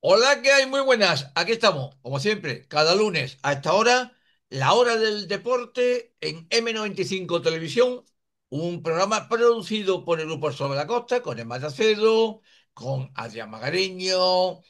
Hola, ¿qué hay? Muy buenas. Aquí estamos, como siempre, cada lunes a esta hora, la hora del deporte en M95 Televisión, un programa producido por el Grupo El Sol de la Costa, con Emma Acedo, con Adrián Magariño,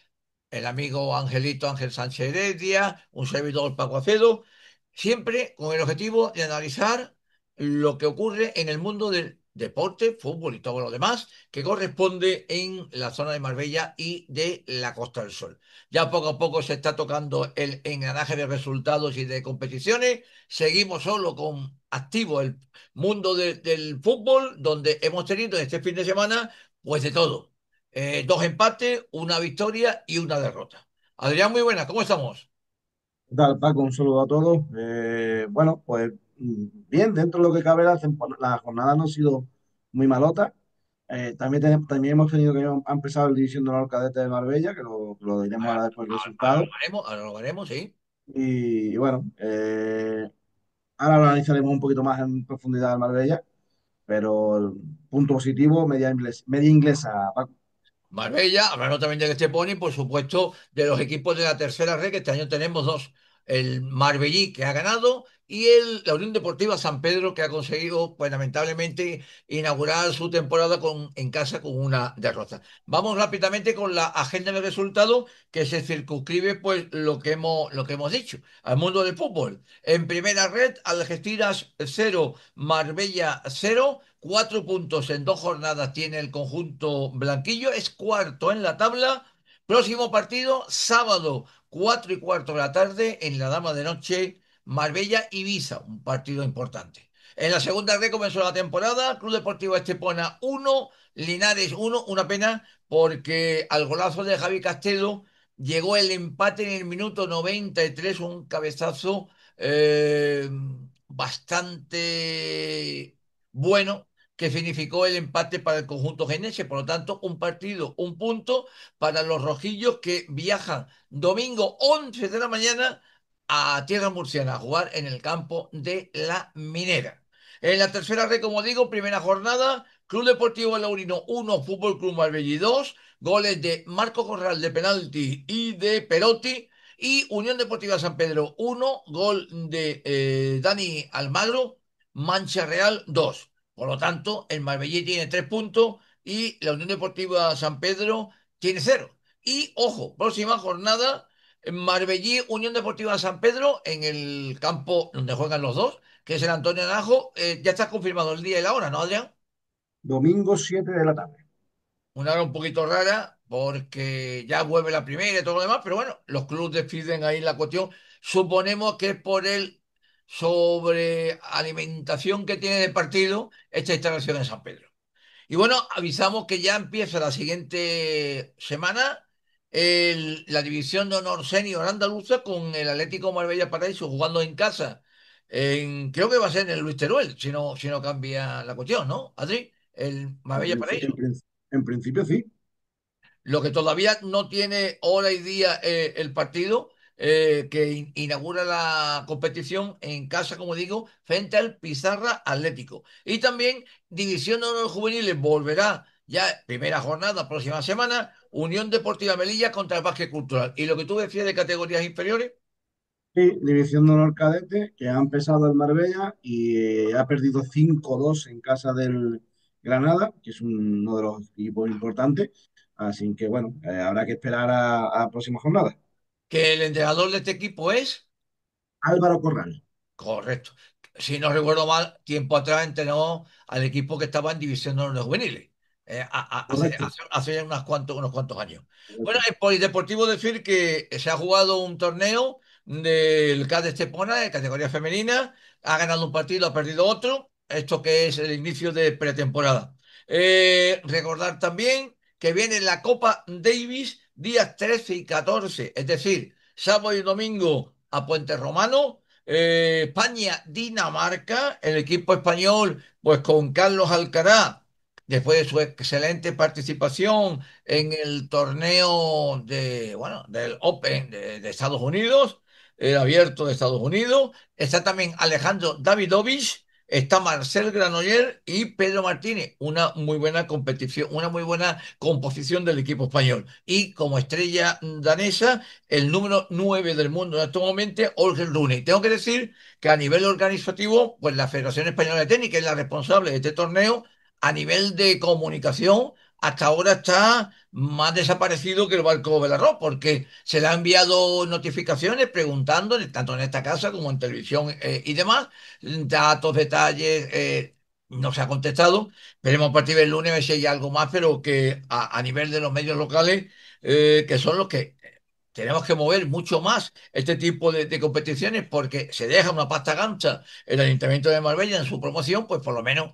el amigo Angelito Ángel Sánchez Heredia, un servidor Paco Acedo, siempre con el objetivo de analizar lo que ocurre en el mundo del deporte, fútbol y todo lo demás que corresponde en la zona de Marbella y de la Costa del Sol. Ya poco a poco se está tocando el engranaje de resultados y de competiciones. Seguimos solo con activo el mundo del fútbol, donde hemos tenido este fin de semana, pues de todo. Dos empates, una victoria y una derrota. Adrián, muy buenas, ¿cómo estamos? ¿Qué tal, Paco? Un saludo a todos. Bueno, pues bien, dentro de lo que cabe, las jornadas no han sido muy malotas. También hemos tenido que ha empezado el División de Honor Cadete de Marbella, que lo diremos Ahora, ahora después del ahora resultado. ahora lo veremos, sí. Y bueno, ahora lo analizaremos un poquito más en profundidad en Marbella, pero el punto positivo, media inglesa, Paco. Marbella, hablando también del Estepona y por supuesto de los equipos de la tercera red, que este año tenemos dos. El Marbellí, que ha ganado, y la Unión Deportiva San Pedro, que ha conseguido, pues lamentablemente, inaugurar su temporada en casa con una derrota. Vamos rápidamente con la agenda de resultados que se circunscribe, pues, lo que hemos dicho, al mundo del fútbol. En primera red, Algeciras 0, Marbella 0. 4 puntos en 2 jornadas tiene el conjunto blanquillo, es cuarto en la tabla. Próximo partido, sábado, 4:15 de la tarde, en la Dama de Noche, Marbella-Ibiza, un partido importante. En la segunda red comenzó la temporada, Club Deportivo Estepona 1, Linares 1, una pena porque al golazo de Javi Castelo llegó el empate en el minuto 93, un cabezazo bastante bueno que significó el empate para el conjunto jienense. Por lo tanto, un partido, un punto para los rojillos que viajan domingo 11 de la mañana a tierra murciana a jugar en el campo de La Minera. En la tercera red, como digo, primera jornada, Club Deportivo Laurino 1, Fútbol Club Marbella 2, goles de Marco Corral de penalti y de Perotti. Y Unión Deportiva San Pedro 1, gol de Dani Almagro, Mancha Real 2. Por lo tanto, el Marbellí tiene 3 puntos y la Unión Deportiva San Pedro tiene cero. Y ojo, próxima jornada, Marbellí, Unión Deportiva San Pedro, en el campo donde juegan los dos, que es el Antonio Naranjo. Ya está confirmado el día y la hora, ¿no, Adrián? Domingo 7 de la tarde. Una hora un poquito rara porque ya vuelve la primera y todo lo demás, pero bueno, los clubes deciden ahí la cuestión. Suponemos que es por el sobrealimentación que tiene de partido esta instalación en San Pedro. Y bueno, avisamos que ya empieza la siguiente semana la división de honor senior andaluza con el Atlético Marbella Paraíso jugando en casa. Creo que va a ser en el Luis Teruel, si no cambia la cuestión, ¿no, Adri? El En, Marbella princi- en Paraíso. princi- en principio sí. Lo que todavía no tiene hora y día el partido que inaugura la competición en casa, como digo, frente al Pizarra Atlético. Y también División de Honor Juveniles volverá ya primera jornada, próxima semana, Unión Deportiva Melilla contra el Básquet Cultural. Y lo que tú decías de categorías inferiores, Sí, División de Honor Cadete, que ha empezado el Marbella y ha perdido 5-2 en casa del Granada, que es uno de los equipos importantes. Así que bueno, habrá que esperar a la próxima jornada. que el entrenador de este equipo es. Álvaro Corral, Correcto. Si no recuerdo mal, tiempo atrás entrenó al equipo que estaba en División de Honor Juveniles. Hace, correcto. hace ya unos cuantos años. Bueno, Correcto. es polideportivo decir que se ha jugado un torneo del CAD de Estepona, de categoría femenina. Ha ganado un partido, ha perdido otro. Esto que es el inicio de pretemporada. Recordar también que viene la Copa Davis días 13 y 14, es decir, sábado y domingo a Puente Romano. España-Dinamarca, el equipo español, pues con Carlos Alcaraz, después de su excelente participación en el torneo bueno, del Open de Estados Unidos, el abierto de Estados Unidos. Está también Alejandro Davidovich, está Marcel Granollers y Pedro Martínez. Una muy buena competición, una muy buena composición del equipo español. Y como estrella danesa, el número 9 del mundo en estos momentos, Holger Rune. Tengo que decir que a nivel organizativo, pues la Federación Española de Tenis, que es la responsable de este torneo, a nivel de comunicación, hasta ahora está más desaparecido que el barco del arroz, porque se le han enviado notificaciones preguntando, tanto en esta casa como en televisión y demás, datos, detalles, no se ha contestado. Veremos a partir del lunes a ver si hay algo más, pero que a nivel de los medios locales, que son los que tenemos que mover mucho más este tipo de competiciones porque se deja una pasta gancha el Ayuntamiento de Marbella en su promoción, pues por lo menos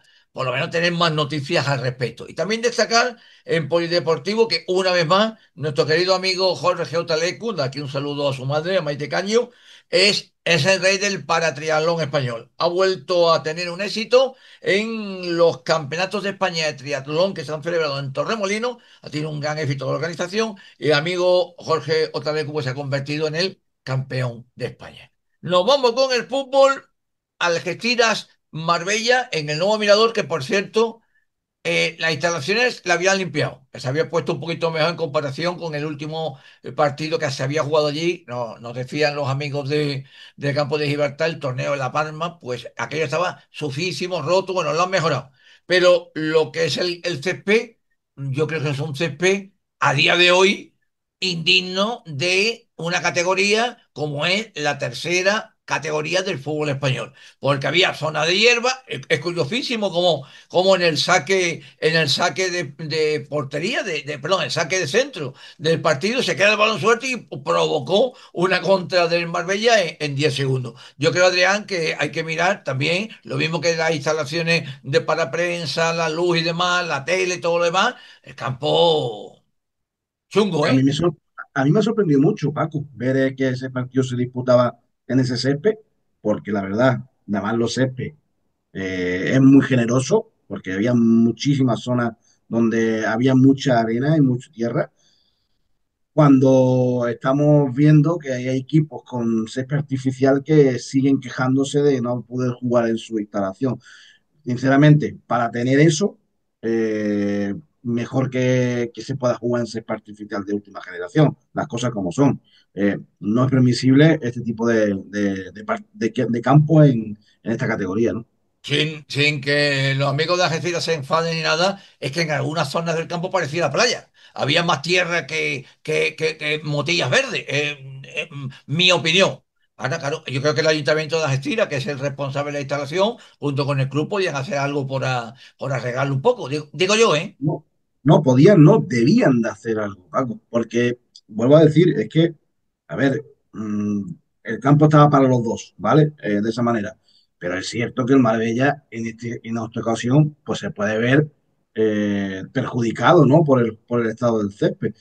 tener más noticias al respecto. Y también destacar en Polideportivo que una vez más nuestro querido amigo Jorge Otalecu, de aquí un saludo a su madre, a Maite Caño, es el rey del paratriatlón español. Ha vuelto a tener un éxito en los campeonatos de España de triatlón que se han celebrado en Torremolinos. Ha tenido un gran éxito de la organización y el amigo Jorge Otalecu pues, se ha convertido en el campeón de España. Nos vamos con el fútbol. Algeciras Marbella en el nuevo Mirador, que por cierto las instalaciones la habían limpiado, se había puesto un poquito mejor en comparación con el último partido que se había jugado allí. Nos decían los amigos del campo de Gibraltar, el torneo de La Palma, pues aquello estaba sucísimo, roto, bueno, lo han mejorado. Pero lo que es el césped, yo creo que es un césped a día de hoy indigno de una categoría como es la tercera categoría del fútbol español, porque había zona de hierba, es curiosísimo como en el saque de portería, perdón, el saque de centro del partido, se queda el balón suelto y provocó una contra del Marbella en 10 segundos. Yo creo, Adrián, que hay que mirar también lo mismo que las instalaciones de para prensa, la luz y demás, la tele y todo lo demás, el campo chungo, A mí ¿eh? a mí me sorprendió mucho, Paco, ver que ese partido se disputaba en ese césped, porque la verdad, nada más los césped es muy generoso, porque había muchísimas zonas donde había mucha arena y mucha tierra. Cuando estamos viendo que hay equipos con césped artificial que siguen quejándose de no poder jugar en su instalación. Sinceramente, para tener eso, mejor que se pueda jugar en césped artificial de última generación, las cosas como son. No es permisible este tipo de campo en esta categoría, ¿no? Sin que los amigos de Algeciras se enfaden ni nada, es que en algunas zonas del campo parecía la playa. Había más tierra que motillas verdes. Mi opinión. Ahora, claro, yo creo que el Ayuntamiento de Algeciras, que es el responsable de la instalación, junto con el club, podían hacer algo por arreglarlo un poco. Digo yo, ¿eh? No, no podían, no, debían de hacer algo, Paco, porque, vuelvo a decir, es que, a ver, el campo estaba para los dos, ¿vale? De esa manera. Pero es cierto que el Marbella en esta ocasión pues se puede ver perjudicado, ¿no? Por el estado del césped.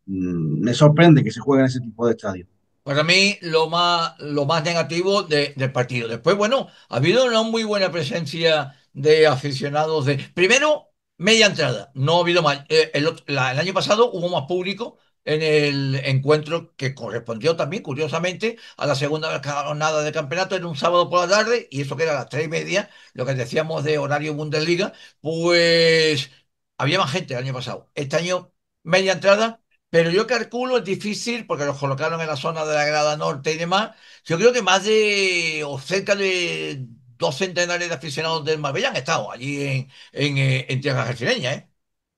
Me sorprende que se juegue en ese tipo de estadio. Para mí, lo más negativo del partido. Después, bueno, ha habido una muy buena presencia de aficionados de. Primero, media entrada. No ha habido más. El año pasado hubo más público en el encuentro que correspondió también, curiosamente, a la segunda jornada del campeonato. Era un sábado por la tarde, y eso que era a las 3:30, lo que decíamos de horario Bundesliga, pues había más gente el año pasado. Este año, media entrada. Pero yo calculo, es difícil, porque los colocaron en la zona de la grada norte y demás. Yo creo que más de, o cerca de 2 centenares de aficionados del Marbella han estado allí en tierras brasileñas, ¿eh?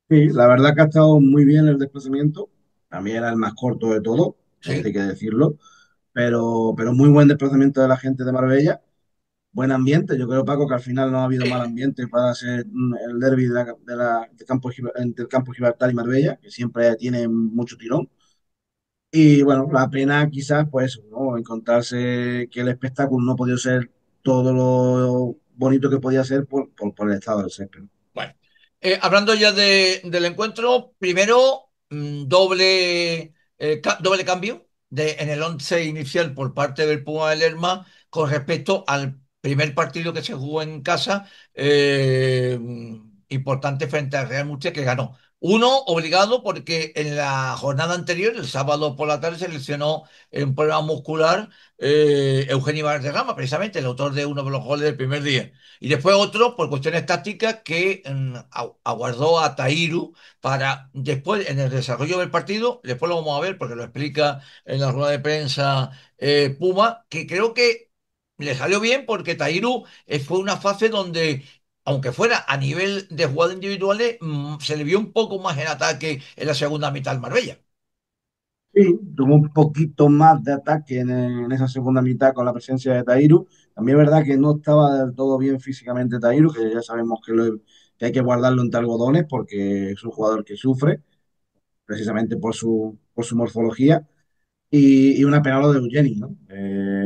Sí, la verdad que ha estado muy bien el desplazamiento. También era el más corto de todo, Sí. hay que decirlo. Pero muy buen desplazamiento de la gente de Marbella. Buen ambiente. Yo creo, Paco, que al final no ha habido mal ambiente para ser el derbi entre el campo Gibraltar y Marbella, que siempre tiene mucho tirón. Y bueno, la pena quizás, pues, ¿no? Encontrarse que el espectáculo no ha podido ser todo lo bonito que podía ser por el estado del césped. Bueno, hablando ya del encuentro, primero doble cambio en el once inicial por parte del Puma de Lerma con respecto al primer partido que se jugó en casa, importante frente al Real Murcia que ganó. Uno obligado porque en la jornada anterior, el sábado por la tarde, se lesionó en un problema muscular Eugenio Valderrama, precisamente el autor de uno de los goles del primer día. Y después otro, por cuestiones tácticas, que aguardó a Tahiru para después, en el desarrollo del partido, después lo vamos a ver porque lo explica en la rueda de prensa Puma, que creo que le salió bien porque Tahiru fue una fase donde aunque fuera a nivel de jugadas individuales, se le vio un poco más en ataque en la segunda mitad al Marbella. Sí, tuvo un poquito más de ataque en esa segunda mitad con la presencia de Tahiru. También es verdad que no estaba del todo bien físicamente Tahiru, que ya sabemos que hay que guardarlo entre algodones porque es un jugador que sufre precisamente por su morfología. Y una pena lo de Eugeni, ¿no?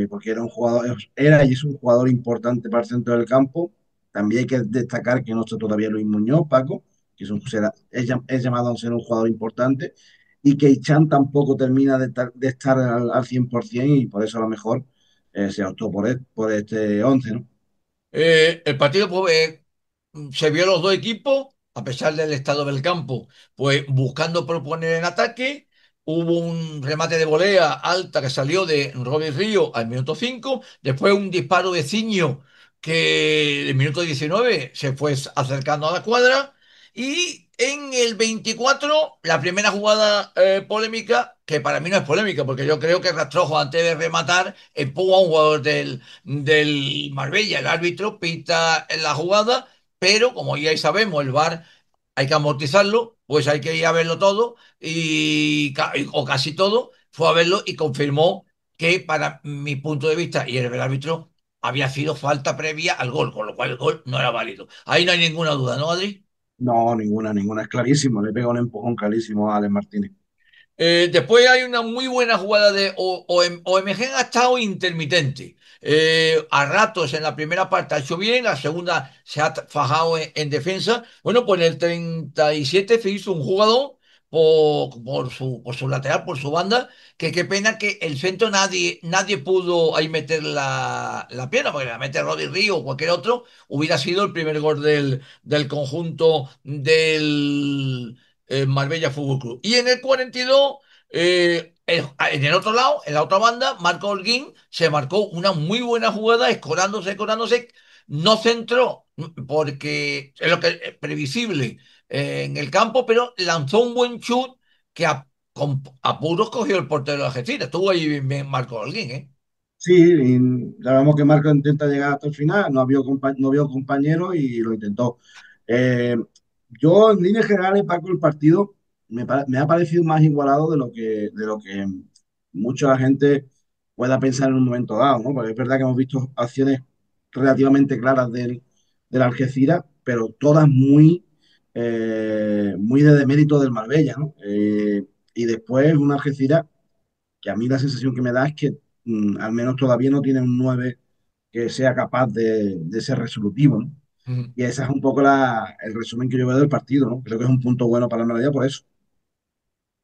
Porque era un jugador, era y es un jugador importante para el centro del campo. También hay que destacar que no está todavía Luis Muñoz, Paco, que es llamado a ser un jugador importante, y que Ichan tampoco termina de estar al 100% y por eso a lo mejor se optó por este 11, ¿no? El partido pues, se vio los dos equipos, a pesar del estado del campo, pues buscando proponer en ataque. Hubo un remate de volea alta que salió de Robert Río al minuto 5. Después un disparo de Ciño que el minuto 19 se fue acercando a la cuadra. Y en el 24 la primera jugada polémica, que para mí no es polémica, porque yo creo que Rastrojo antes de rematar empuja a un jugador del Marbella. El árbitro pita en la jugada, pero como ya sabemos, el VAR hay que amortizarlo, pues hay que ir a verlo todo o casi todo. Fue a verlo y confirmó que para mi punto de vista y el del árbitro había sido falta previa al gol, con lo cual el gol no era válido. Ahí no hay ninguna duda, ¿no, Adri? No, ninguna, ninguna. Es clarísimo. Le pega un empujón clarísimo a Alex Martínez. Después hay una muy buena jugada de OMG ha estado intermitente. A ratos en la primera parte ha hecho bien, la segunda se ha fajado en defensa. Bueno, pues en el 37 se hizo un jugador por su lateral, por su banda, que qué pena que el centro nadie pudo ahí meter la pierna, porque la mete Rodri Río o cualquier otro, hubiera sido el primer gol del conjunto del Marbella Fútbol Club. Y en el 42, en el otro lado, en la otra banda, Marco Holguín se marcó una muy buena jugada, escorándose, no centró, porque es lo que es previsible en el campo, pero lanzó un buen chut que con apuros cogió el portero de la Algeciras. Estuvo ahí bien Marco Holguín, ¿eh? Sí, y ya vemos que Marco intenta llegar hasta el final, no vio compañero y lo intentó. Eh, yo, en líneas generales, Paco, el partido me ha parecido más igualado de lo que mucha gente pueda pensar en un momento dado, ¿no? Porque es verdad que hemos visto acciones relativamente claras del Algeciras, pero todas muy de demérito del Marbella, ¿no? Y después un Algeciras que a mí la sensación que me da es que al menos todavía no tiene un 9 que sea capaz de ser resolutivo, ¿no? Mm. Y ese es un poco el resumen que yo veo del partido, ¿no? Creo que es un punto bueno para la Melodía por eso.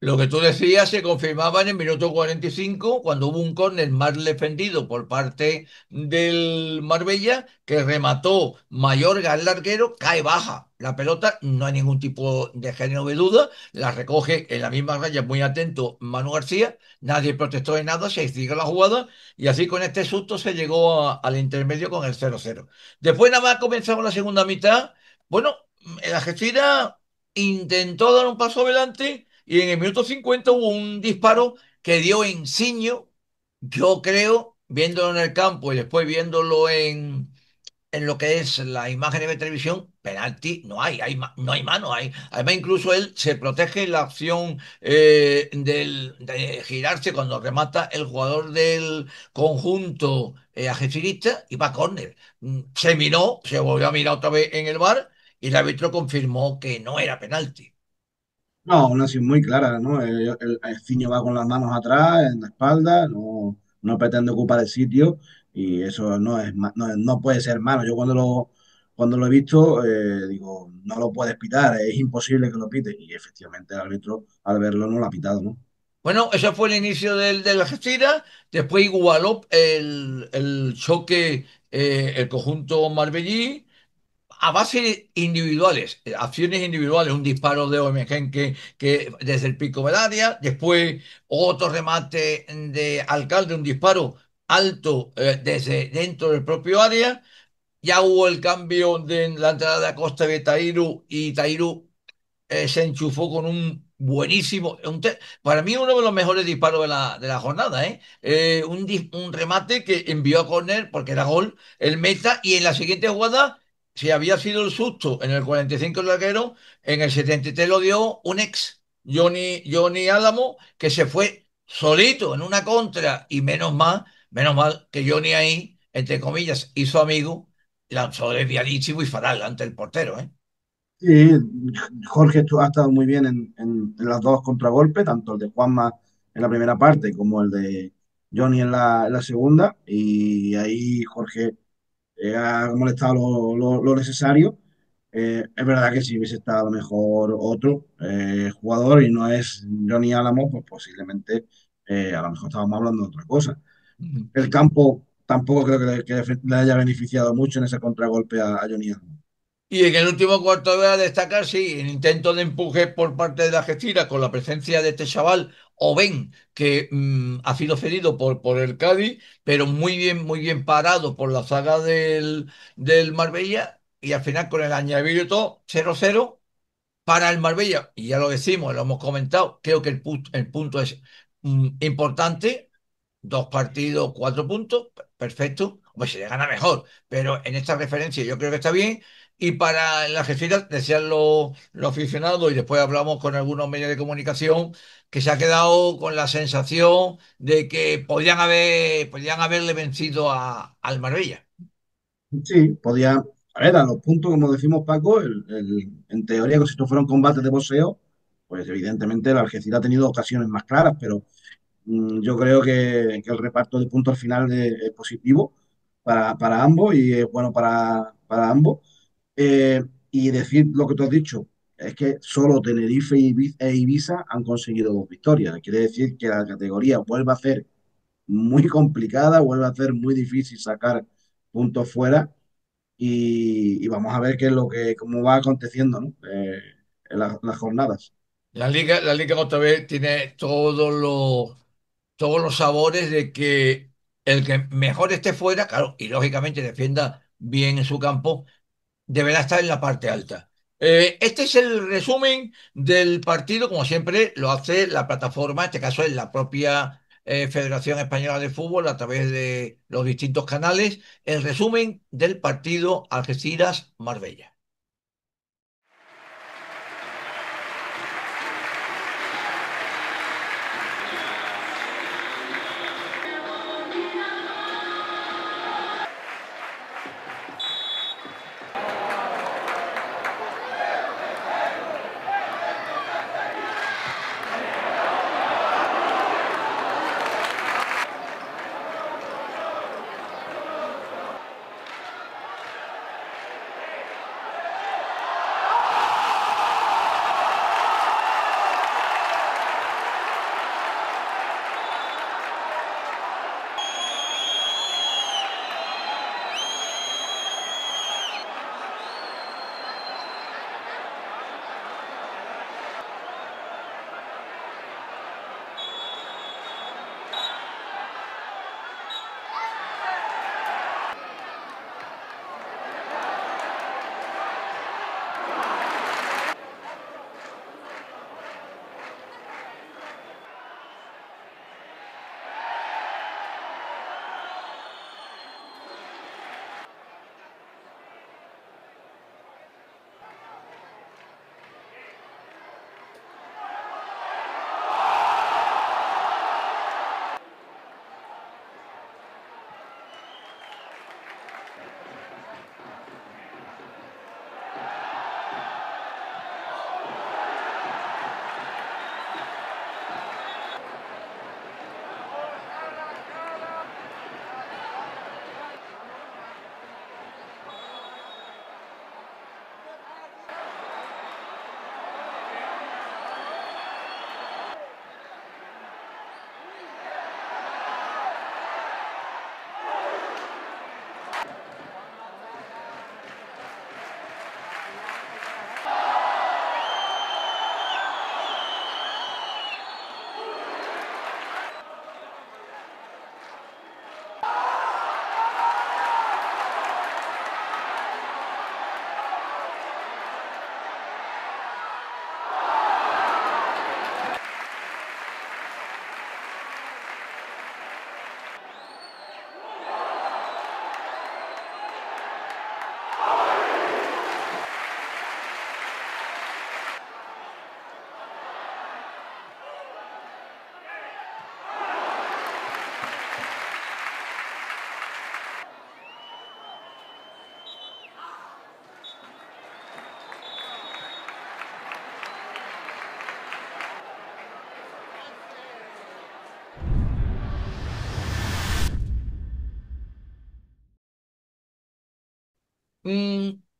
Lo que tú decías se confirmaba en el minuto 45 cuando hubo un córner mal defendido por parte del Marbella que remató Mayorga el larguero, cae baja la pelota, no hay ningún tipo de género de duda, la recoge en la misma raya muy atento Manu García, nadie protestó de nada, se sigue la jugada y así con este susto se llegó al intermedio con el 0-0. Después nada más comenzamos la segunda mitad, bueno, el Algeciras intentó dar un paso adelante y en el minuto 50 hubo un disparo que dio en Ciño, yo creo, viéndolo en el campo y después viéndolo en lo que es la imagen de televisión, penalti no no hay mano. Además, incluso él se protege en la acción de girarse cuando remata el jugador del conjunto algecirista y va a córner. Se miró, se volvió a mirar otra vez en el VAR y el árbitro confirmó que no era penalti. No, una acción muy clara, ¿no? El Ciño va con las manos atrás, en la espalda, no pretende ocupar el sitio y eso no puede ser mano. Yo cuando lo he visto, digo, no lo puedes pitar, es imposible que lo pite. Y efectivamente el árbitro al verlo no lo ha pitado, ¿no? Bueno, ese fue el inicio de la Algeciras, después igualó el choque el conjunto marbellí, a base individuales, acciones individuales, un disparo de Omejen que desde el pico del área, después otro remate de Alcalde, un disparo alto desde dentro del propio área. Ya hubo el cambio de la entrada de Acosta de Tairu y Tairu se enchufó con un buenísimo, para mí uno de los mejores disparos de la jornada, ¿eh? Un remate que envió a córner porque era gol el meta y en la siguiente jugada, si había sido el susto en el 45 el arquero, en el 73 lo dio un ex, Johnny Álamo, que se fue solito en una contra y menos mal que Johnny ahí, entre comillas, hizo amigo, lanzó desviadísimo y fatal ante el portero, ¿eh? Sí, Jorge ha estado muy bien en las dos contragolpes, tanto el de Juanma en la primera parte como el de Johnny en la segunda. Y ahí Jorge ha molestado lo necesario. Es verdad que si hubiese estado mejor otro jugador y no es Johnny Álamo, pues posiblemente a lo mejor estábamos hablando de otra cosa. El campo tampoco creo que le haya beneficiado mucho en ese contragolpe a Johnny Álamo. Y en el último cuarto de hora destacar, sí, el intento de empuje por parte de la Algeciras con la presencia de este chaval, Oben, que ha sido cedido por el Cádiz, pero muy bien parado por la saga del Marbella. Y al final, con el añadido y todo, 0-0 para el Marbella. Y ya lo decimos, lo hemos comentado, creo que el punto es importante. Dos partidos, 4 puntos, perfecto. Hombre, si le gana mejor, pero en esta referencia yo creo que está bien. Y para la Algeciras, decían los aficionados, y después hablamos con algunos medios de comunicación, que se ha quedado con la sensación de que podían haberle vencido al Marbella. Sí, podía. A ver, a los puntos, como decimos Paco, en teoría, que si esto fuera un combate de boxeo, pues evidentemente el Algeciras ha tenido ocasiones más claras, pero yo creo que el reparto de puntos al final es positivo para ambos y es bueno para ambos. Eh, y decir lo que tú has dicho, es que solo Tenerife e Ibiza han conseguido 2 victorias. Quiere decir que la categoría vuelve a ser muy complicada, vuelve a ser muy difícil sacar puntos fuera y vamos a ver qué es cómo va aconteciendo, ¿no? En las jornadas. La Liga otra vez tiene todos los sabores de que el que mejor esté fuera, claro, y lógicamente defienda bien en su campo, deberá estar en la parte alta. Este es el resumen del partido, como siempre lo hace la plataforma, en este caso es la propia Federación Española de Fútbol a través de los distintos canales, el resumen del partido Algeciras-Marbella.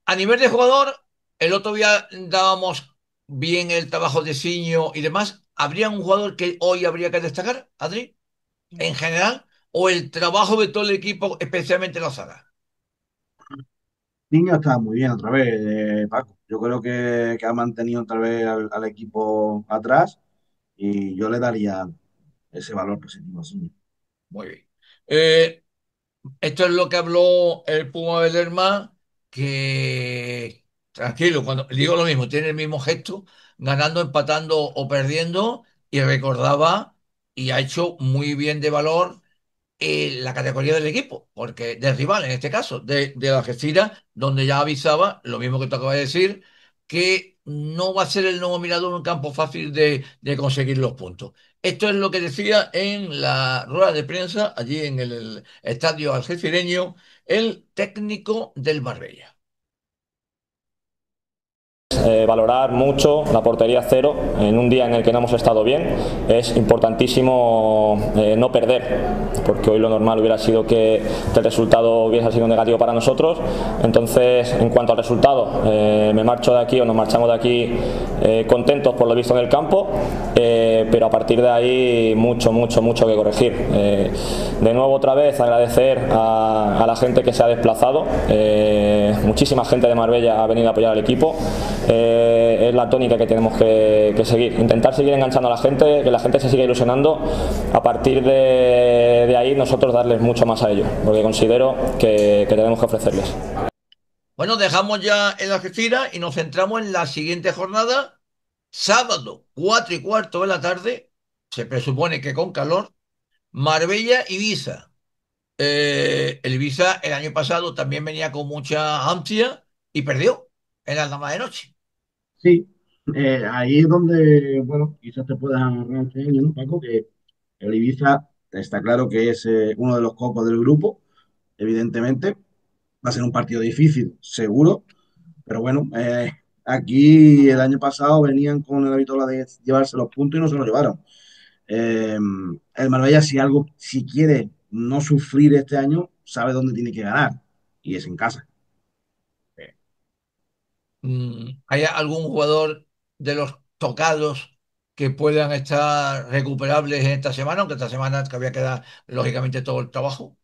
A nivel de jugador, el otro día dábamos bien el trabajo de Siño y demás. ¿Habría un jugador que hoy habría que destacar, Adri, en general? ¿O el trabajo de todo el equipo, especialmente la zaga? Niño está muy bien otra vez, Paco. Yo creo que ha mantenido otra vez al equipo atrás y yo le daría ese valor positivo, sí. Muy bien. Eh, Esto es lo que habló el Puma de Lerma, que tranquilo, cuando digo lo mismo, tiene el mismo gesto, ganando, empatando o perdiendo, y recordaba y ha hecho muy bien de valor la categoría del equipo, porque del rival en este caso, de Algeciras, donde ya avisaba, lo mismo que te acabo de decir, que no va a ser el nuevo Mirador un campo fácil de conseguir los puntos. Esto es lo que decía en la rueda de prensa, allí en el estadio algecireño, el técnico del Marbella. Valorar mucho la portería cero en un día en el que no hemos estado bien. Es importantísimo no perder, porque hoy lo normal hubiera sido que el resultado hubiese sido negativo para nosotros. Entonces, en cuanto al resultado, me marcho de aquí o nos marchamos de aquí contentos por lo visto en el campo, pero a partir de ahí mucho que corregir. De nuevo otra vez agradecer a la gente que se ha desplazado. Muchísima gente de Marbella ha venido a apoyar al equipo. Es la tónica que tenemos que seguir, intentar seguir enganchando a la gente, que la gente se siga ilusionando. A partir de ahí nosotros darles mucho más a ellos, porque considero que tenemos que ofrecerles. Bueno, dejamos ya el Algeciras y nos centramos en la siguiente jornada, sábado, 4:15 de la tarde, se presupone que con calor, Marbella-Ibiza. El Ibiza el año pasado también venía con mucha ansia y perdió en la dama de noche. Sí, ahí es donde, bueno, quizás te puedas agarrar este año, ¿no, Paco? Que el Ibiza está claro que es uno de los cocos del grupo, evidentemente. Va a ser un partido difícil, seguro, pero bueno, aquí el año pasado venían con la vitola de llevarse los puntos y no se los llevaron. El Marbella, si quiere no sufrir este año, sabe dónde tiene que ganar, y es en casa. ¿Hay algún jugador de los tocados que puedan estar recuperables en esta semana? Aunque esta semana todavía queda, lógicamente, todo el trabajo.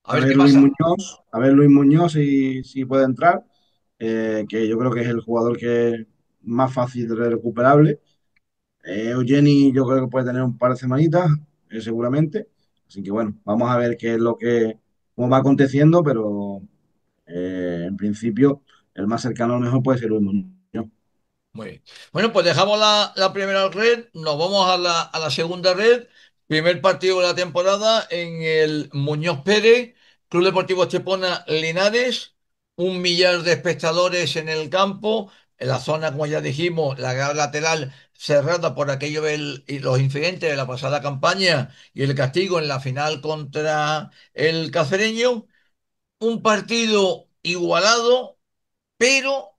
A ver qué pasa. A ver Luis Muñoz si puede entrar, que yo creo que es el jugador que es más fácil de recuperable. Eugeni yo creo que puede tener un par de semanitas, seguramente. Así que bueno, vamos a ver qué es cómo va aconteciendo, pero en principio el más cercano a lo mejor puede ser Luis Muñoz. Muy bien. Bueno, pues dejamos la primera red, nos vamos a la segunda red. Primer partido de la temporada en el Muñoz Pérez, Club Deportivo Estepona Linares, 1 millar de espectadores en el campo, en la zona, como ya dijimos, la grada lateral cerrada por aquello y los incidentes de la pasada campaña y el castigo en la final contra el Cacereño. Un partido igualado, pero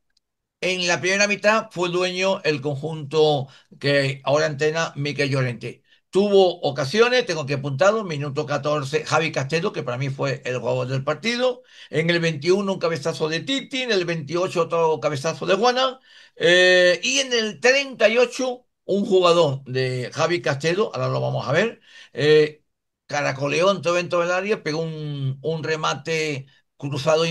en la primera mitad fue dueño el conjunto que ahora entrena Mikel Llorente. Tuvo ocasiones, tengo que apuntado, minuto 14, Javi Castelo, que para mí fue el jugador del partido. En el 21 un cabezazo de Titi, en el 28 otro cabezazo de Juana. Y en el 38 un jugador de Javi Castelo, ahora lo vamos a ver, caracoleó en todo dentro del área, pegó un remate cruzado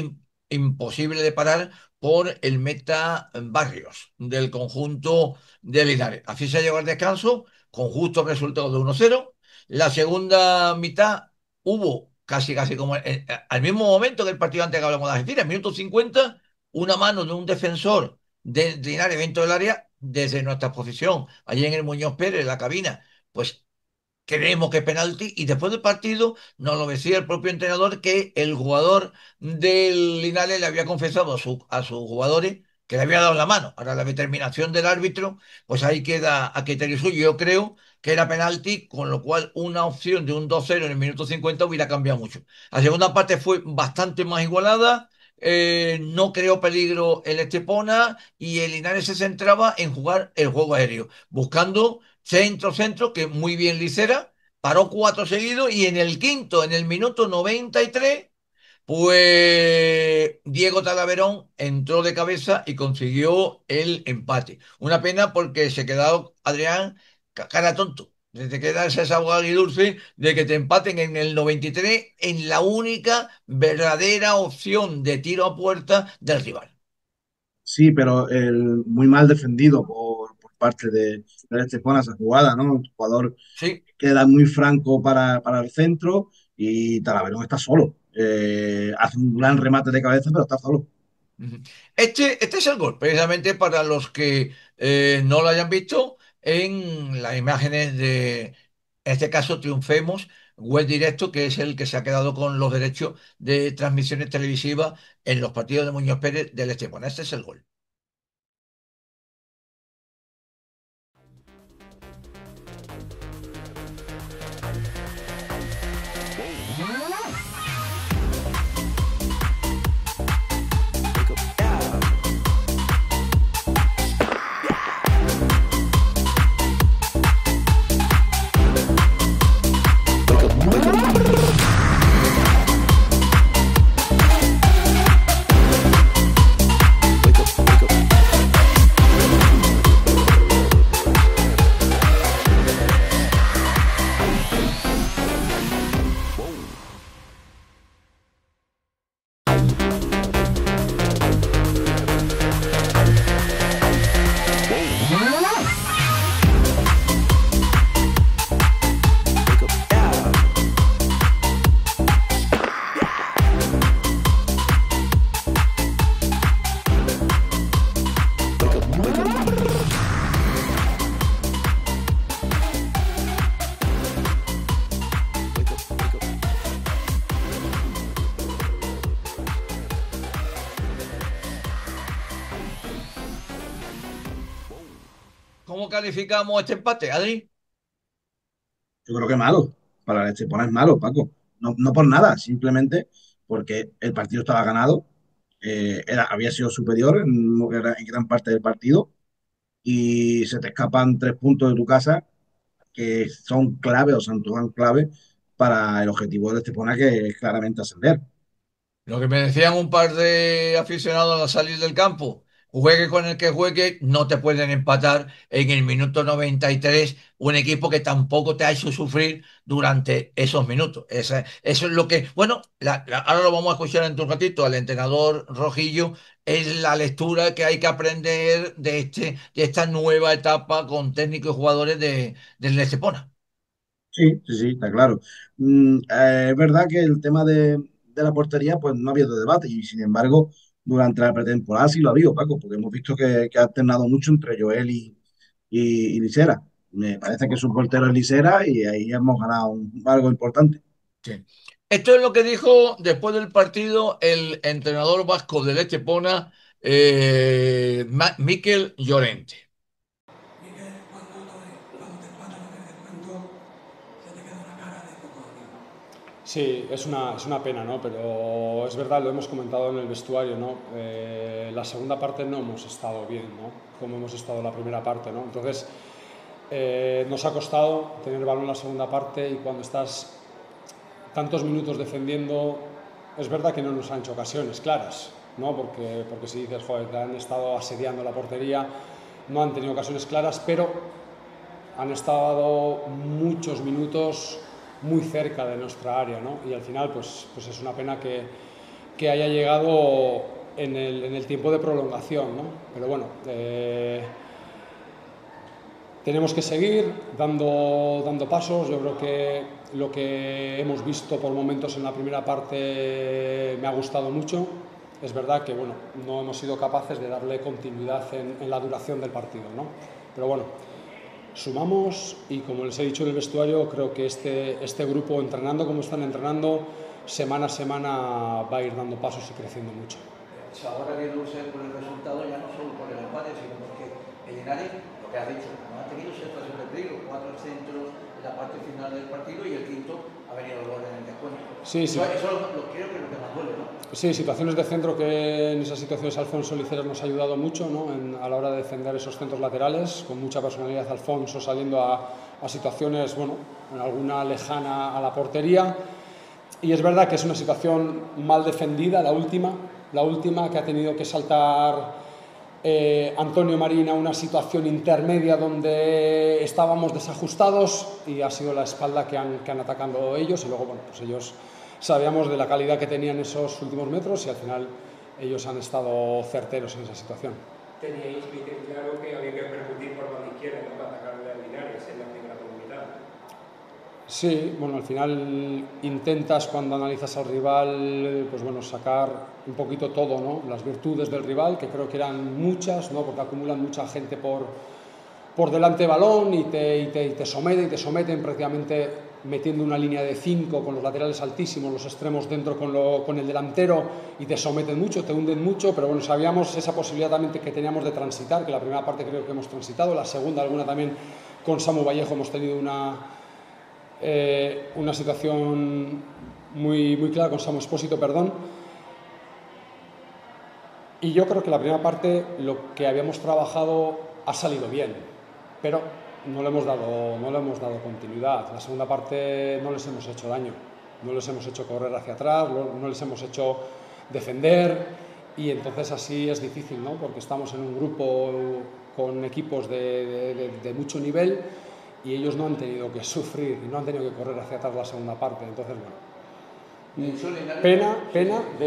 imposible de parar por el meta Barrios del conjunto de Linares. Así se llegó al descanso con justo resultado de 1-0. La segunda mitad hubo casi como al mismo momento que el partido antes que hablamos de Argentina, en minuto 50, una mano de un defensor de Linares dentro del área desde nuestra posición, allí en el Muñoz Pérez, en la cabina. Pues creemos que es penalti y después del partido nos lo decía el propio entrenador que el jugador del Linares le había confesado a sus jugadores que le había dado la mano. Ahora la determinación del árbitro, pues ahí queda a criterio suyo. Yo creo que era penalti, con lo cual una opción de un 2-0 en el minuto 50 hubiera cambiado mucho. La segunda parte fue bastante más igualada. No creó peligro el Estepona y el Linares se centraba en jugar el juego aéreo, buscando centro, que muy bien Licera, paró cuatro seguidos y en el quinto, en el minuto 93, pues Diego Talaverón entró de cabeza y consiguió el empate. Una pena porque se quedó Adrián cara tonto. Te queda esa sabor dulce de que te empaten en el 93 en la única verdadera opción de tiro a puerta del rival. Sí, pero muy mal defendido por parte de Estepona esa jugada, ¿no? Un jugador Sí. queda muy franco para el centro y Talaverón está solo. Hace un gran remate de cabeza, pero está solo. Ujú. Este es el gol, precisamente para los que no lo hayan visto en las imágenes de, en este caso, Triunfemos, web directo, que es el que se ha quedado con los derechos de transmisiones televisivas en los partidos de Muñoz Pérez del Estepona. Este es el gol. ¿Cómo calificamos este empate, Adri? Yo creo que malo. Para el Estepona es malo, Paco. No, no por nada, simplemente porque el partido estaba ganado, había sido superior en gran parte del partido y se te escapan 3 puntos de tu casa que son clave o se antojan clave para el objetivo del Estepona, que es claramente ascender. Lo que me decían un par de aficionados al salir del campo, juegue con el que juegue, no te pueden empatar en el minuto 93 un equipo que tampoco te ha hecho sufrir durante esos minutos. Eso es lo que, bueno, ahora lo vamos a escuchar en un ratito al entrenador Rojillo, es la lectura que hay que aprender de esta nueva etapa con técnicos y jugadores del Estepona. Sí, sí, sí, está claro. Es verdad que el tema de la portería, pues no ha habido debate y sin embargo, durante la pretemporada sí lo ha habido, Paco, porque hemos visto que ha alternado mucho entre Joel y Lisera. Me parece que su portero es Lisera y ahí hemos ganado algo importante. Sí. Esto es lo que dijo después del partido el entrenador vasco del Estepona, Mikel Llorente. Miguel, cuando te empatan de vez en cuando, se te queda una cara de cocodrilo. Sí, es una pena, ¿no? Pero es verdad, lo hemos comentado en el vestuario, ¿no? La segunda parte no hemos estado bien, ¿no? Como hemos estado en la primera parte, ¿no? Entonces, nos ha costado tener balón en la segunda parte y cuando estás tantos minutos defendiendo, es verdad que no nos han hecho ocasiones claras, ¿no? Porque si dices, joder, han estado asediando la portería, no han tenido ocasiones claras, pero han estado muchos minutos muy cerca de nuestra área, ¿no? Y al final, pues es una pena que haya llegado en el tiempo de prolongación, ¿no? Pero bueno, tenemos que seguir dando pasos. Yo creo que lo que hemos visto por momentos en la primera parte me ha gustado mucho. Es verdad que bueno, no hemos sido capaces de darle continuidad en la duración del partido, ¿no? Pero bueno, sumamos y como les he dicho en el vestuario, creo que este grupo, entrenando como están entrenando, semana a semana va a ir dando pasos y creciendo mucho. Ahora que dulce por el resultado, ya no solo por el empate, sino porque el Henares, lo que has dicho, no ha tenido situación de peligro, 4 centros en la parte final del partido y el quinto ha venido el gol en el descuento. Sí, sí. Eso lo creo que es lo que más duele, ¿no? Sí, situaciones de centro que en esas situaciones Alfonso Liceras nos ha ayudado mucho, ¿no? A la hora de defender esos centros laterales, con mucha personalidad Alfonso saliendo a situaciones, bueno, en alguna lejana a la portería. Y es verdad que es una situación mal defendida, la última, la última, que ha tenido que saltar Antonio Marín a una situación intermedia donde estábamos desajustados y ha sido la espalda que han atacado ellos, y luego, bueno, pues ellos sabíamos de la calidad que tenían esos últimos metros y al final ellos han estado certeros en esa situación. Teníais bien claro que había que percutir por la izquierda, ¿no?, para atacarle a Linares en la primera comunidad. Sí, bueno, al final intentas, cuando analizas al rival, pues bueno, sacar un poquito todo, ¿no? Las virtudes del rival, que creo que eran muchas, ¿no? Porque acumulan mucha gente por delante de balón y te someten prácticamente metiendo una línea de 5 con los laterales altísimos, los extremos dentro con el delantero, y te someten mucho, te hunden mucho, pero bueno, sabíamos esa posibilidad también que teníamos de transitar, que la primera parte creo que hemos transitado, la segunda alguna también con Samu Vallejo hemos tenido una situación muy clara con Samu Expósito, perdón. Y yo creo que la primera parte lo que habíamos trabajado ha salido bien, pero no le hemos dado continuidad. La segunda parte no les hemos hecho daño, no les hemos hecho correr hacia atrás, no les hemos hecho defender, y entonces así es difícil, ¿no? Porque estamos en un grupo con equipos de mucho nivel y ellos no han tenido que sufrir y no han tenido que correr hacia atrás la segunda parte. Entonces, bueno, pena de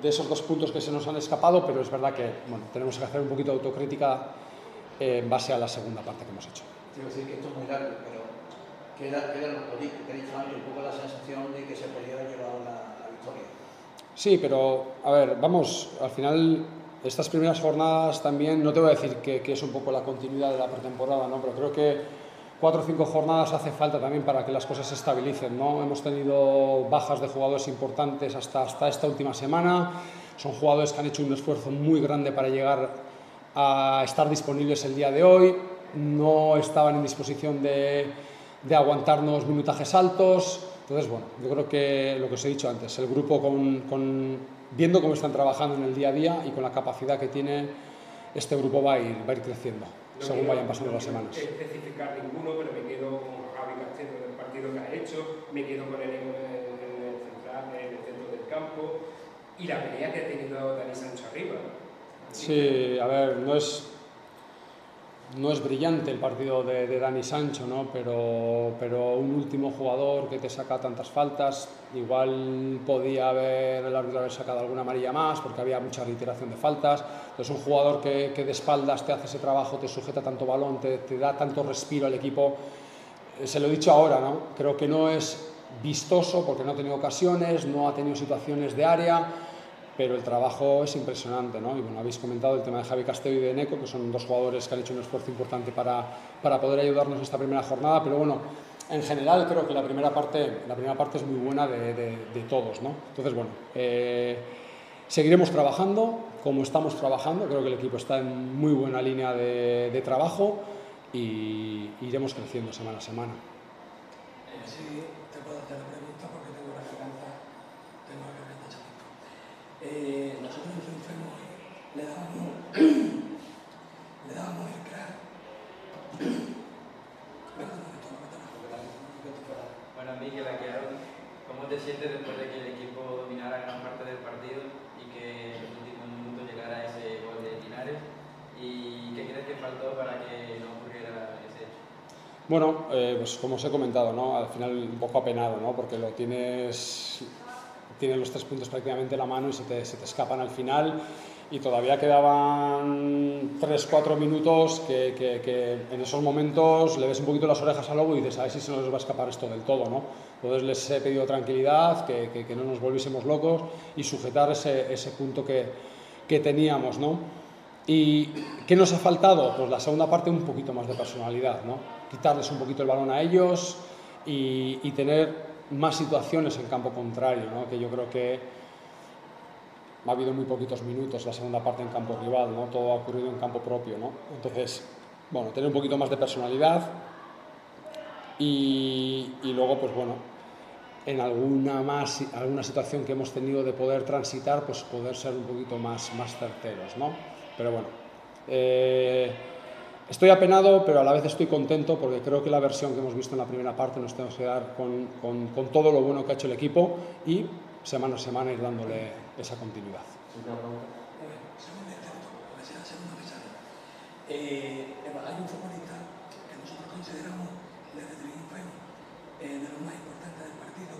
esos 2 puntos que se nos han escapado, pero es verdad que, bueno, tenemos que hacer un poquito de autocrítica en base a la segunda parte que hemos hecho. Quiero decir que esto es muy largo, pero queda lo que he dicho antes, un poco la sensación de que se podría haber llevado la victoria. Sí, pero, a ver, vamos, al final, estas primeras jornadas también, no te voy a decir que es un poco la continuidad de la pretemporada, ¿no? Pero creo que 4 o 5 jornadas hace falta también para que las cosas se estabilicen, ¿no? Hemos tenido bajas de jugadores importantes hasta esta última semana. Son jugadores que han hecho un esfuerzo muy grande para llegar a estar disponibles el día de hoy. No estaban en disposición de aguantarnos minutajes altos. Entonces, bueno, yo creo que lo que os he dicho antes, el grupo viendo cómo están trabajando en el día a día y con la capacidad que tiene, este grupo va a ir creciendo según vayan pasando las semanas. No quiero especificar ninguno, pero me quedo con Javi Castelo del partido que ha hecho, me quedo con él en el centro del campo, y la pelea que ha tenido Dani Sancho arriba. Sí, a ver, no es brillante el partido de Dani Sancho, ¿no? Pero un último jugador que te saca tantas faltas, igual podía el árbitro haber sacado alguna amarilla más, porque había mucha reiteración de faltas. Entonces, un jugador que de espaldas te hace ese trabajo, te sujeta tanto balón, te da tanto respiro al equipo. Se lo he dicho ahora, ¿no? Creo que no es vistoso porque no ha tenido ocasiones, no ha tenido situaciones de área, pero el trabajo es impresionante, ¿no? Y bueno, habéis comentado el tema de Javi Castelló y de Neco, que son 2 jugadores que han hecho un esfuerzo importante para poder ayudarnos esta primera jornada, pero bueno, en general creo que la primera parte es muy buena de todos, ¿no? Entonces, bueno, seguiremos trabajando como estamos trabajando, creo que el equipo está en muy buena línea de trabajo y iremos creciendo semana a semana. Sí, te puedo hacer la pregunta porque tengo la garganta chapito. Nosotros en Enfermo le dábamos el crack. Bueno, Miguel, ¿cómo te sientes después de que el equipo dominara gran parte del partido y que en los últimos minutos llegara ese gol de Linares? ¿Y qué crees que faltó para que no ocurriera ese hecho? Bueno, pues como os he comentado, ¿no? Al final un poco apenado, ¿no? Porque tienes los 3 puntos prácticamente en la mano y se te escapan al final, y todavía quedaban 3-4 minutos que en esos momentos le ves un poquito las orejas al lobo y dices, a ver si se nos va a escapar esto del todo, ¿no? Entonces les he pedido tranquilidad, que no nos volviésemos locos y sujetar ese punto que teníamos, ¿no? ¿Y qué nos ha faltado? Pues la segunda parte un poquito más de personalidad, ¿no? Quitarles un poquito el balón a ellos y tener más situaciones en campo contrario, ¿no? Que yo creo que ha habido muy poquitos minutos la segunda parte en campo rival, ¿no? Todo ha ocurrido en campo propio, ¿no? Entonces, bueno, tener un poquito más de personalidad y luego, pues bueno, en alguna situación que hemos tenido de poder transitar, pues poder ser un poquito más certeros, ¿no? Pero bueno, estoy apenado, pero a la vez estoy contento porque creo que la versión que hemos visto en la primera parte nos tenemos que dar con todo lo bueno que ha hecho el equipo y semana a semana ir dándole esa continuidad. Segundo intento, aunque sea la segunda que sale. Hay un futbolista que nosotros consideramos desde Triunfo de los más importantes del partido,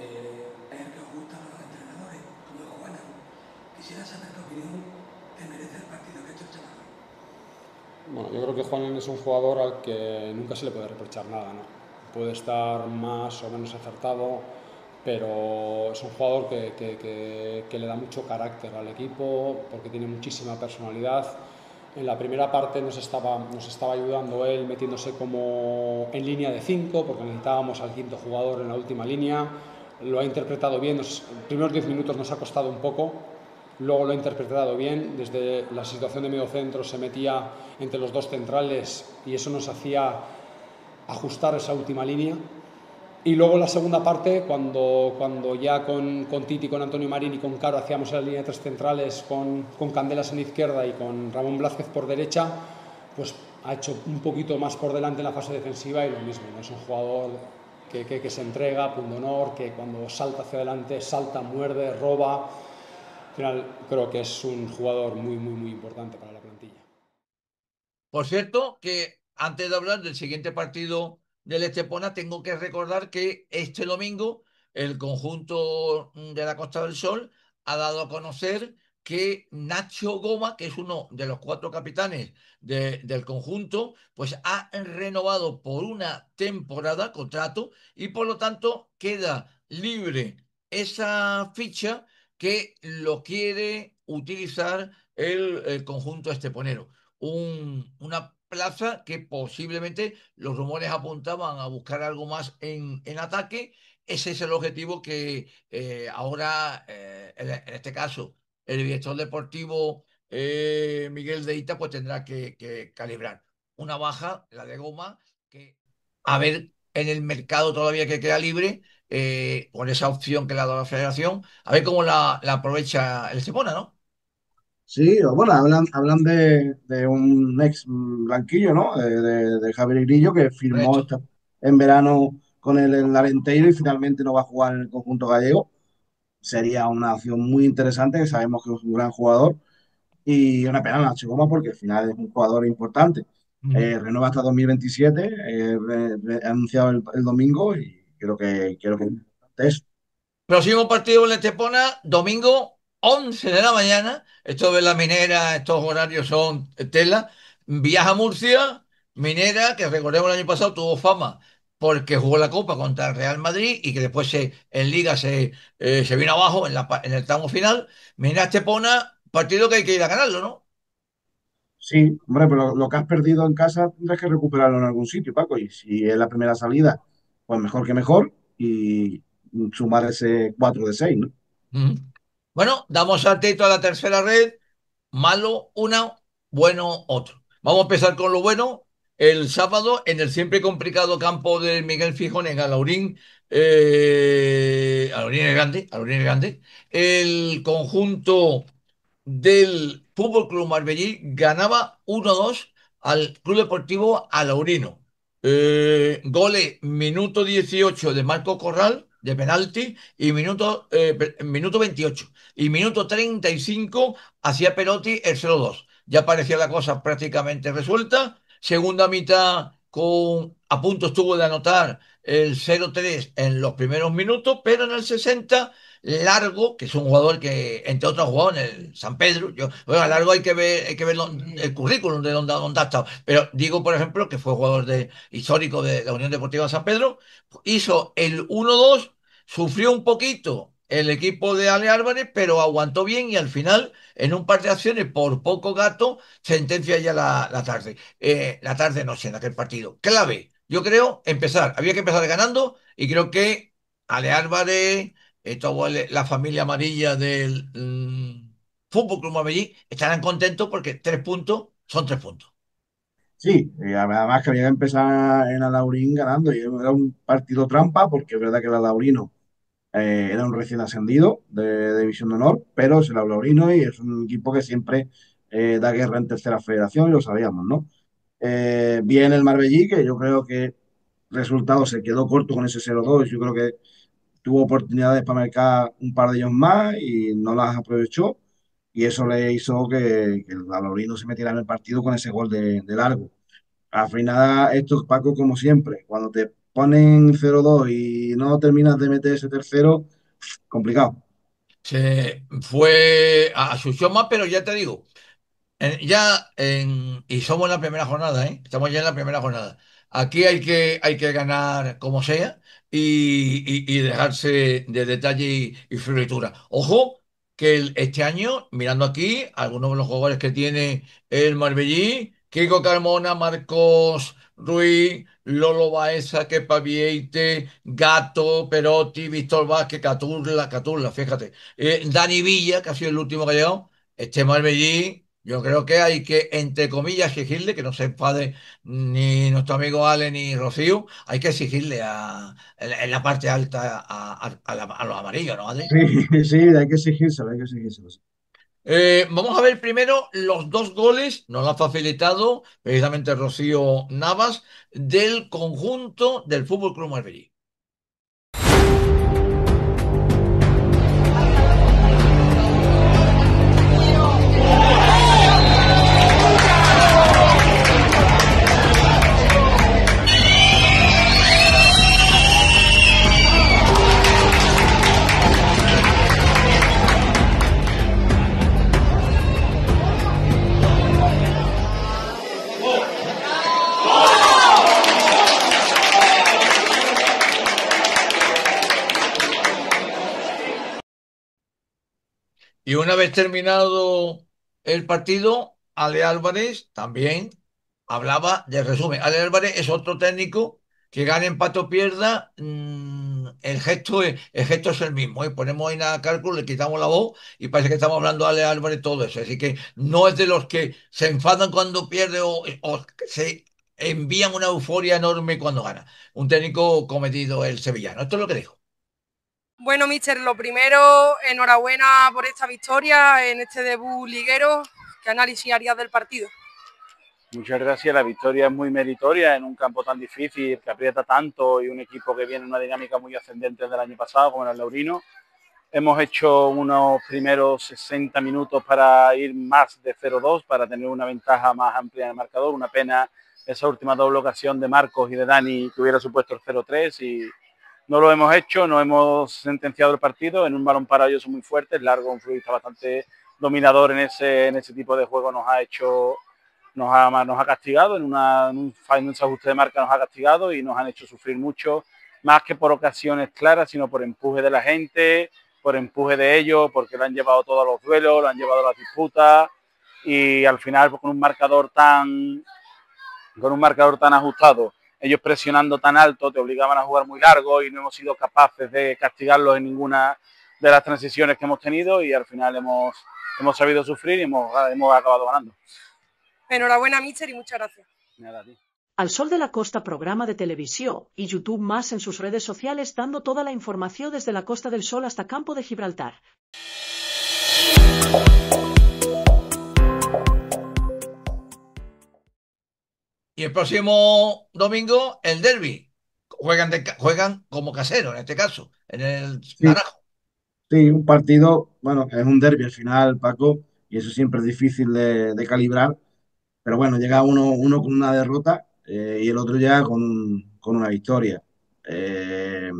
es el que os gusta a los entrenadores, como es Juan. Quisiera saber tu opinión, que merece el partido que ha hecho el chaval. Bueno, yo creo que Juan es un jugador al que nunca se le puede reprochar nada, ¿no? Puede estar más o menos acertado, pero es un jugador que le da mucho carácter al equipo, porque tiene muchísima personalidad. En la primera parte nos estaba ayudando él metiéndose como en línea de 5, porque necesitábamos al quinto jugador en la última línea. Lo ha interpretado bien, los primeros 10 minutos nos ha costado un poco, luego lo ha interpretado bien, desde la situación de medio centro se metía entre los dos centrales y eso nos hacía ajustar esa última línea. Y luego la segunda parte, cuando ya con Titi, con Antonio Marín y con Caro hacíamos la línea de tres centrales con Candelas en izquierda y con Ramón Blázquez por derecha, pues ha hecho un poquito más por delante en la fase defensiva y lo mismo, ¿no? Es un jugador que se entrega, punto honor, que cuando salta hacia adelante, salta, muerde, roba. Al final creo que es un jugador muy importante para la plantilla. Por cierto, que antes de hablar del siguiente partido del Estepona, tengo que recordar que este domingo el conjunto de la Costa del Sol ha dado a conocer que Nacho Goma, que es uno de los cuatro capitanes del conjunto, pues ha renovado por una temporada contrato y por lo tanto queda libre esa ficha que lo quiere utilizar el conjunto esteponero. Una plaza que posiblemente los rumores apuntaban a buscar algo más en ataque. Ese es el objetivo que ahora, en este caso, el director deportivo Miguel Deita pues tendrá que calibrar. Una baja, la de Goma, que a ver en el mercado todavía que queda libre, con esa opción que le ha dado la federación, a ver cómo la aprovecha el Estepona, ¿no? Sí, o bueno, hablan de un ex blanquillo, ¿no? De Javier Grillo, que firmó Correcto. en verano con el Alenteiro y finalmente no va a jugar en el conjunto gallego. Sería una opción muy interesante, que sabemos que es un gran jugador. Y una pena Nacho Goma porque al final es un jugador importante. Ujú. Renueva hasta 2027, anunciado el domingo y creo que es importante eso. Próximo partido en Estepona, domingo 11 de la mañana. Esto de la Minera, estos horarios son tela. Viaja a Murcia, Minera, que recordemos el año pasado tuvo fama porque jugó la Copa contra el Real Madrid y que después en Liga se vino abajo en el tramo final. Minera Estepona, partido que hay que ir a ganarlo, ¿no? Sí, hombre, pero lo que has perdido en casa tendrás que recuperarlo en algún sitio, Paco. Y si es la primera salida, pues mejor que mejor. Y sumar ese 4 de 6, ¿no? Ujú. Bueno, damos saltito a la tercera red. Malo una, bueno otro. Vamos a empezar con lo bueno. El sábado, en el siempre complicado campo de Miguel Fijón en Alaurín, Alaurín es grande, el conjunto del Fútbol Club Marbellí ganaba 1-2 al Club Deportivo Alaurino. Goles minuto 18 de Marco Corral de penalti y minuto 28 y minuto 35 hacía Perotti el 0-2. Ya parecía la cosa prácticamente resuelta. Segunda mitad a punto estuvo de anotar el 0-3 en los primeros minutos, pero en el 60 Largo, que es un jugador que, entre otros, ha jugado en el San Pedro. Bueno, a Largo hay que ver el currículum de dónde ha estado. Pero digo, por ejemplo, que fue jugador histórico de la Unión Deportiva San Pedro. Hizo el 1-2, sufrió un poquito el equipo de Ale Álvarez, pero aguantó bien y al final, en un par de acciones, por poco gato, sentencia ya la tarde. La tarde-noche en aquel partido. Clave, yo creo, había que empezar ganando y creo que Ale Álvarez toda la familia amarilla del Fútbol Club Marbellí estarán contentos porque 3 puntos son 3 puntos. Sí, además que había que empezar en Alaurín ganando y era un partido trampa porque es verdad que el Alaurino era un recién ascendido de División de Honor, pero es el Alaurino y es un equipo que siempre da guerra en tercera federación y lo sabíamos, ¿no? Bien el Marbellí, que yo creo que el resultado se quedó corto con ese 0-2. Yo creo que tuvo oportunidades para marcar un par de ellos más y no las aprovechó. y eso le hizo que el Valladolid no se metiera en el partido con ese gol de largo. Al final, esto, Paco, como siempre, cuando te ponen 0-2 y no terminas de meter ese tercero, complicado. Se fue a su más, pero ya te digo. Y somos en la primera jornada, ¿eh? Estamos ya en la primera jornada. Aquí hay que ganar como sea y dejarse de detalle y floritura. Ojo, que este año, mirando aquí, algunos de los jugadores que tiene el Marbellí, Kiko Carmona, Marcos Ruiz, Lolo Baeza, Kepa Vieite, Gato, Perotti, Víctor Vázquez, Caturla, fíjate. Dani Villa, que ha sido el último que ha llegado. Este Marbellí. Yo creo que hay que, entre comillas, exigirle, que no se enfade ni nuestro amigo Ale ni Rocío, hay que exigirle en la parte alta a los amarillos, ¿no, Ale? Sí, sí, hay que exigírselo, hay que exigírselo. Sí. Vamos a ver primero los dos goles, nos lo ha facilitado precisamente Rocío Navas, del conjunto del Fútbol Club Marbellí. Y una vez terminado el partido, Ale Álvarez también hablaba del resumen. Ale Álvarez es otro técnico que gane, empate o pierda, el gesto es el mismo. ¿Eh? Ponemos ahí nada cálculo, le quitamos la voz y parece que estamos hablando de Ale Álvarez todo eso. Así que no es de los que se enfadan cuando pierde o que se envían una euforia enorme cuando gana. Un técnico cometido el sevillano. Esto es lo que dijo. Bueno, míster, lo primero, enhorabuena por esta victoria en este debut liguero. ¿Qué análisis harías del partido? Muchas gracias. La victoria es muy meritoria en un campo tan difícil, que aprieta tanto y un equipo que viene en una dinámica muy ascendente del año pasado, como era el Laurino. Hemos hecho unos primeros 60 minutos para ir más de 0-2, para tener una ventaja más amplia en el marcador. Una pena esa última doble ocasión de Marcos y de Dani que hubiera supuesto el 0-3 y no lo hemos hecho, no hemos sentenciado el partido. En un balón parado ellos son muy fuertes, Largo, un futbolista bastante dominador en ese tipo de juego, nos ha castigado, en un ajuste de marca nos ha castigado y nos han hecho sufrir mucho, más que por ocasiones claras, sino por empuje de la gente, por empuje de ellos, porque lo han llevado todos los duelos, lo han llevado a las disputas y al final pues, con un marcador tan ajustado, ellos presionando tan alto, te obligaban a jugar muy largo y no hemos sido capaces de castigarlos en ninguna de las transiciones que hemos tenido y al final hemos sabido sufrir y hemos acabado ganando. Enhorabuena, míster, y muchas gracias. Nada, a ti. Al Sol de la Costa programa de televisió i YouTube más en sus redes sociales dando toda la información desde la Costa del Sol hasta Campo de Gibraltar. Y el próximo domingo, el derbi. Juegan como casero, en este caso, en el Sí, Naranjo. sí, un partido, bueno, es un derbi al final, Paco, y eso siempre es difícil de calibrar. Pero bueno, llega uno con una derrota y el otro ya con una victoria. Eh,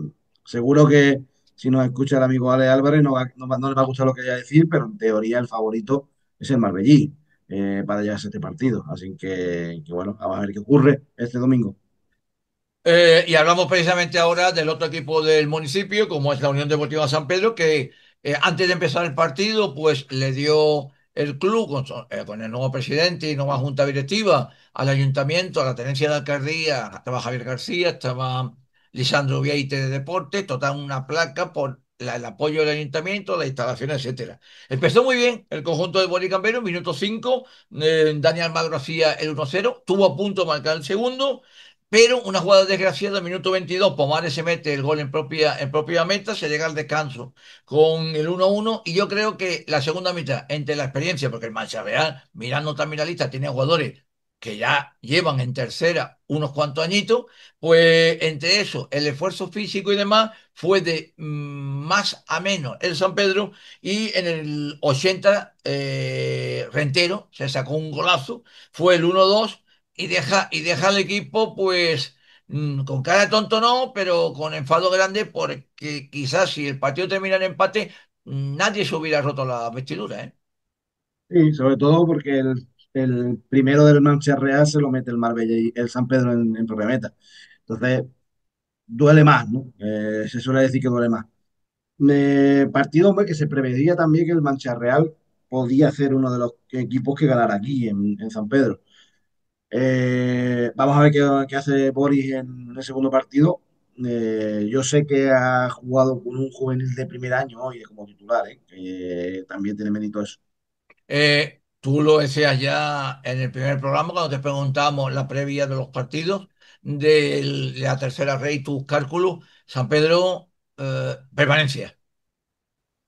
seguro que si nos escucha el amigo Ale Álvarez no le va a gustar lo que voy a decir, pero en teoría el favorito es el Marbellí para llevarse este partido. Así que bueno, vamos a ver qué ocurre este domingo. Y hablamos precisamente ahora del otro equipo del municipio, como es la Unión Deportiva San Pedro, que antes de empezar el partido, pues le dio el club con el nuevo presidente y nueva junta directiva al ayuntamiento, a la tenencia de alcaldía, estaba Javier García, estaba Lisandro Vieite de Deportes, total una placa por el apoyo del ayuntamiento, la instalación, etcétera. Empezó muy bien el conjunto de Boricambero, minuto 5, Daniel Almagro hacía el 1-0, tuvo a punto de marcar el segundo. Pero una jugada desgraciada, minuto 22, Pomares se mete el gol en propia meta, se llega al descanso con el 1-1 y yo creo que la segunda mitad, entre la experiencia, porque el Mancha Real, mirando también la lista, tiene jugadores que ya llevan en tercera unos cuantos añitos, pues entre eso, el esfuerzo físico y demás fue de más a menos el San Pedro y en el 80 Rentero se sacó un golazo, fue el 1-2 y deja al equipo pues con cara de tonto no, pero con enfado grande porque quizás si el partido termina en empate, nadie se hubiera roto la vestidura, ¿eh? Sí, sobre todo porque el primero del Mancha Real se lo mete el Marbella y el San Pedro en propia meta. Entonces, duele más, ¿no? Se suele decir que duele más. Partido, hombre, que se preveía también que el Mancha Real podía ser uno de los equipos que ganara aquí en San Pedro. Vamos a ver qué hace Boris en el segundo partido. Yo sé que ha jugado con un juvenil de primer año hoy como titular, que también tiene mérito eso. Tú lo decías ya en el primer programa cuando te preguntábamos la previa de los partidos de la tercera rey, tus cálculos, San Pedro, permanencia.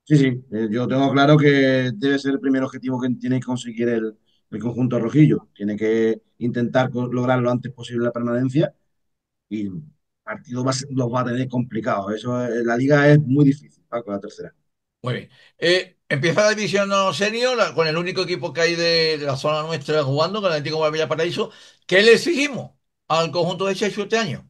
Sí, sí, yo tengo claro que debe ser el primer objetivo que tiene que conseguir el conjunto rojillo. Tiene que intentar lograr lo antes posible la permanencia y el partido los va a tener complicados. Eso, la liga es muy difícil, Paco, la tercera. Muy bien. Empieza la división no senior con el único equipo que hay de la zona nuestra jugando, con el Atlético Marbella Paraíso. ¿Qué le exigimos al conjunto de Chechu este año?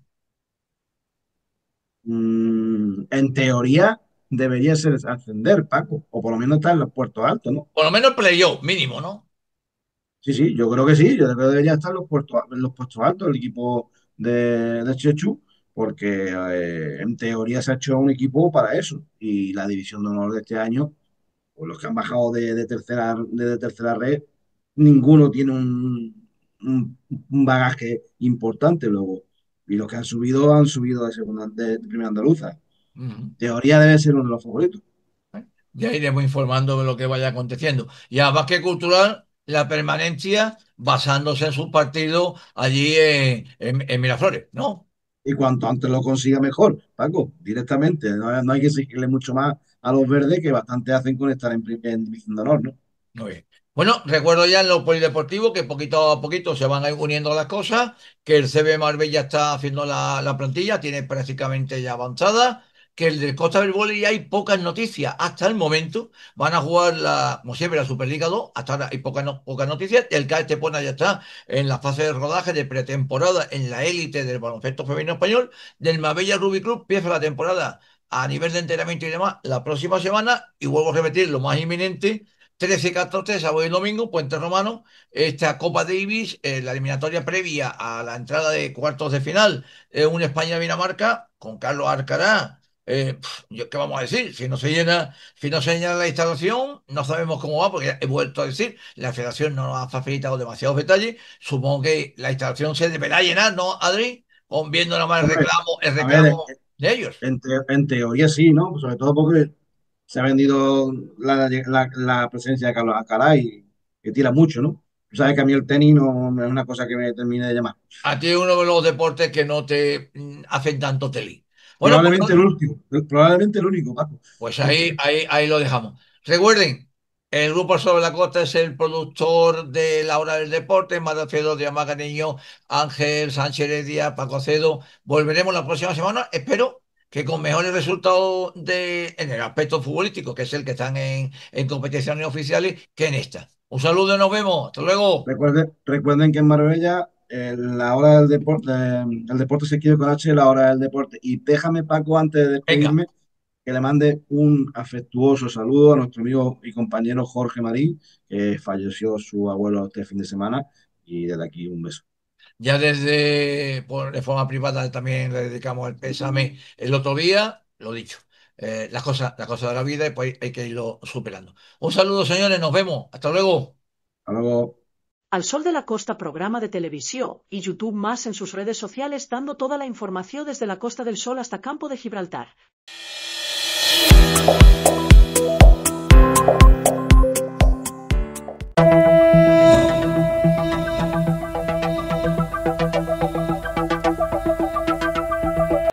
En teoría debería ser ascender, Paco, o por lo menos estar en los puertos altos, ¿no? Por lo menos playoff, mínimo, ¿no? Sí, sí, yo creo que sí, yo creo que debería estar en los puestos altos el equipo de Chechu, porque en teoría se ha hecho un equipo para eso. Y la división de honor de este año, pues los que han bajado de tercera red, ninguno tiene un bagaje importante luego. Y los que han subido de primera andaluza. Ujú. Teoría debe ser uno de los favoritos. Ya iremos informando de lo que vaya aconteciendo. Y a Básquet Cultural, la permanencia basándose en sus partidos allí en Miraflores, ¿no? Y cuanto antes lo consiga mejor, Paco, directamente. No hay que exigirle mucho más a los verdes que bastante hacen con estar en División de Honor, ¿no? Muy bien. Bueno, recuerdo ya en los polideportivos que poquito a poquito se van a ir uniendo las cosas, que el CB Marbella está haciendo la plantilla, tiene prácticamente ya avanzada, que el del Costa del Vóley ya hay pocas noticias hasta el momento. Van a jugar, como siempre, la Superliga 2, hasta ahora hay pocas noticias. El CAE Estepona ya está en la fase de rodaje de pretemporada en la élite del baloncesto femenino español. Del Marbella Rugby Club empieza la temporada a nivel de entrenamiento y demás la próxima semana, y vuelvo a repetir lo más inminente. 13 y 14, sábado y domingo, Puente Romano, esta Copa Davis, la eliminatoria previa a la entrada de cuartos de final, un España-Dinamarca con Carlos Alcaraz. ¿Qué vamos a decir? Si no se llena la instalación, no sabemos cómo va, porque he vuelto a decir, la federación no nos ha facilitado demasiados detalles. Supongo que la instalación se deberá llenar, ¿no, Adri? Con viendo nada más el Hombre, reclamo, el a ver, reclamo de ellos. en teoría sí, ¿no? Sobre todo porque se ha vendido la presencia de Carlos Alcaraz y que tira mucho, ¿no? Tú sabes que a mí el tenis no es una cosa que me termine de llamar. A ti es uno de los deportes que no te hacen tanto teli. Bueno, pues, Probablemente el último, probablemente el único, Paco. pues ahí lo dejamos. Recuerden, el Grupo Sobre la Costa es el productor de La Hora del Deporte, Matacedo, Diamás Niño, Ángel Sánchez Heredia, Paco Acedo. Volveremos la próxima semana, espero que con mejores resultados en el aspecto futbolístico, que es el que están en competiciones oficiales, que en esta. Un saludo y nos vemos. Hasta luego. Recuerden que en Marbella la hora del deporte, el deporte se quiere con H, la hora del deporte. Y déjame, Paco, antes de Venga. despedirme, que le mande un afectuoso saludo a nuestro amigo y compañero Jorge Marín, que falleció su abuelo este fin de semana. Y desde aquí un beso. Ya de forma privada también le dedicamos el pésame el otro día, lo dicho. Las cosas de la vida y pues hay que irlo superando. Un saludo, señores, nos vemos. Hasta luego. Hasta luego. Al Sol de la Costa programa de televisió i YouTube más en sus redes sociales dando toda la informació des de la Costa del Sol hasta Campo de Gibraltar.